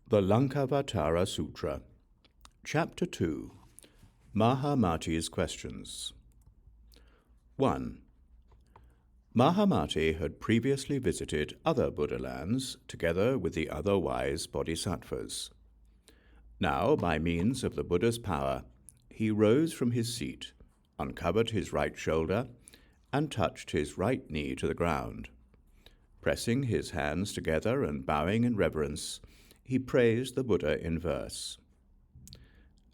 The Laṅkāvatāra Sūtra, Chapter 2, Mahamati's Questions. 1. Mahamati had previously visited other Buddha lands together with the other wise bodhisattvas. Now, by means of the Buddha's power, he rose from his seat, uncovered his right shoulder, and touched his right knee to the ground. Pressing his hands together and bowing in reverence, he praised the Buddha in verse.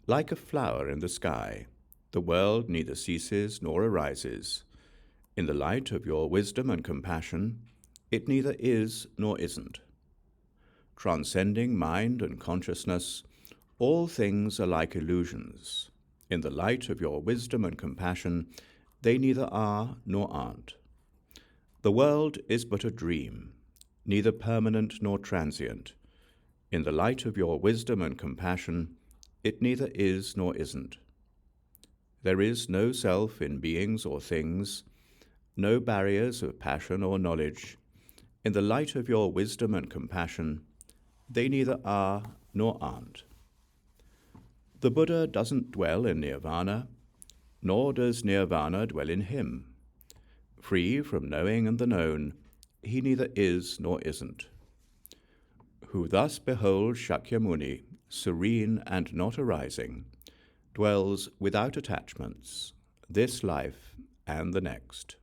Like a flower in the sky, the world neither ceases nor arises. In the light of your wisdom and compassion, it neither is nor isn't. Transcending mind and consciousness, all things are like illusions. In the light of your wisdom and compassion, they neither are nor aren't. The world is but a dream, neither permanent nor transient. In the light of your wisdom and compassion, it neither is nor isn't. There is no self in beings or things, no barriers of passion or knowledge. In the light of your wisdom and compassion, they neither are nor aren't. The Buddha doesn't dwell in nirvana, nor does nirvana dwell in him. Free from knowing and the known, he neither is nor isn't. Who thus beholds Shakyamuni, serene and not arising, dwells without attachments, this life and the next.